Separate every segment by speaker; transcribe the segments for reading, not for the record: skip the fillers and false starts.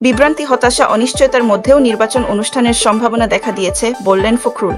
Speaker 1: বিভ্রান্তি, হতাশা, অনিশ্চয়তার মধ্যেও নির্বাচন অনুষ্ঠানের সম্ভাবনা দেখা দিয়েছে, বললেন ফখরুল।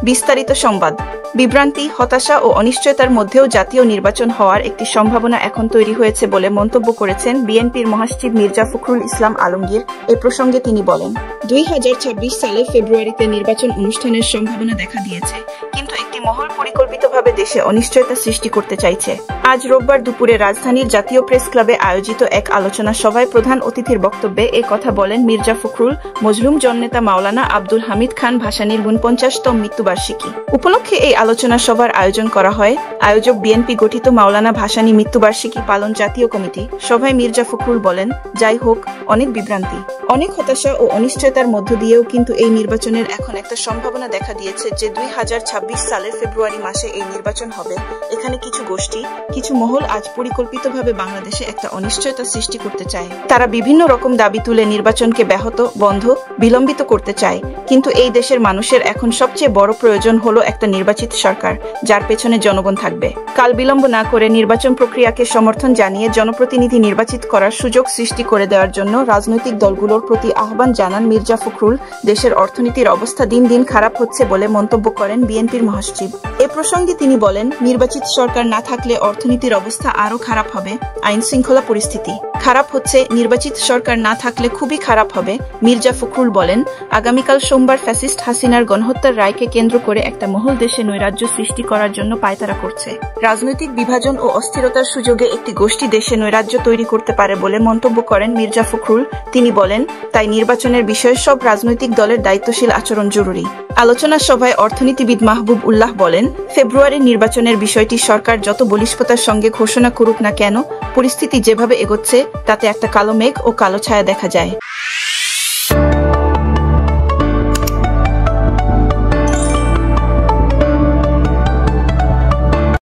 Speaker 1: বিস্তারিত সংবাদ। বিভ্রান্তি, হতাশা ও অনিশ্চয়তার মধ্যেও জাতীয় নির্বাচন হওয়ার একটি সম্ভাবনা এখন তৈরি হয়েছে বলে মন্তব্য করেছেন বিএনপির মহাসচিব মির্জা ফখরুল ইসলাম আলমগীর। এ প্রসঙ্গে তিনি বলেন, 2026 সালের ফেব্রুয়ারিতে নির্বাচন অনুষ্ঠানের সম্ভাবনা দেখা দিয়েছে, কিন্তু একটি মহল পরিকল্পিতভাবে দেশে অনিশ্চয়তা সৃষ্টি করতে চাইছে। আজ রোববার দুপুরে রাজধানীর জাতীয় প্রেস ক্লাবে আয়োজিত এক আলোচনা সভায় প্রধান অতিথির বক্তব্যে এ কথা বলেন মির্জা ফখরুল। মজলুম জননেতা মাওলানা আব্দুল হামিদ খান ভাসানীর 49তম মৃত্যুবার্ষিকী উপলক্ষে এই আলোচনা সভার আয়োজন করা হয়। আয়োজক বিএনপি গঠিত মাওলানা ভাসানী মৃত্যুবার্ষিকী পালন জাতীয় কমিটি। সভায় মির্জা ফখরুল বলেন, যাই হোক, অনেক বিভ্রান্তি, অনেক হতাশা ও অনিশ্চয়তার মধ্য দিয়েও কিন্তু এই নির্বাচনের এখন একটা সম্ভাবনা দেখা দিয়েছে যে 2026 সালের ফেব্রুয়ারি মাসে এই নির্বাচন হবে। এখানে কিছু গোষ্ঠী, কিছু মহল আজ পরিকল্পিতভাবে বাংলাদেশে একটা অনিশ্চয়তা সৃষ্টি করতে চায়। তারা বিভিন্ন রকম দাবি তুলে নির্বাচনকে ব্যাহত, বন্ধ, বিলম্বিত করতে চায়। কিন্তু এই দেশের মানুষের এখন সবচেয়ে বড় প্রয়োজন হলো একটা নির্বাচিত সরকার, যার পেছনে জনগণ থাকবে। কাল বিলম্ব না করে নির্বাচন প্রক্রিয়াকে সমর্থন জানিয়ে জনপ্রতিনিধি নির্বাচিত করার সুযোগ সৃষ্টি করে দেওয়ার জন্য রাজনৈতিক দলগুলোর প্রতি আহ্বান জানান মির্জা ফখরুল। দেশের অর্থনীতির অবস্থা দিন দিন খারাপ হচ্ছে বলে মন্তব্য করেন বিএনপির মহাসচিব। এ প্রসঙ্গে তিনি বলেন, নির্বাচিত সরকার না থাকলে অর্থনীতির অবস্থা আরও খারাপ হবে, আইন শৃঙ্খলা পরিস্থিতি খারাপ হচ্ছে, নির্বাচিত সরকার না থাকলে খুবই খারাপ হবে। মির্জা ফখরুল বলেন, আগামীকাল সোমবার ফ্যাসিস্ট হাসিনার গণহত্যার রায়কে কেন্দ্র করে একটা মহল দেশে নৈরাজ্য সৃষ্টি করার জন্য পায়তারা করছে। রাজনৈতিক বিভাজন ও অস্থিরতার সুযোগে একটি গোষ্ঠী দেশে নৈরাজ্য তৈরি করতে পারে বলে মন্তব্য করেন মির্জা ফখরুল। তিনি বলেন, তাই নির্বাচনের বিষয়ে সব রাজনৈতিক দলের দায়িত্বশীল আচরণ জরুরি। আলোচনা সভায় অর্থনীতিবিদ মাহবুব উল্লাহ বলেন, ফেব্রুয়ারির নির্বাচনের বিষয়টি সরকার যত বলিষ্ঠতার সঙ্গে ঘোষণা করুক না কেন, পরিস্থিতি যেভাবে এগোচ্ছে তাতে একটা কালো মেঘ ও কালো ছায়া দেখা যায়।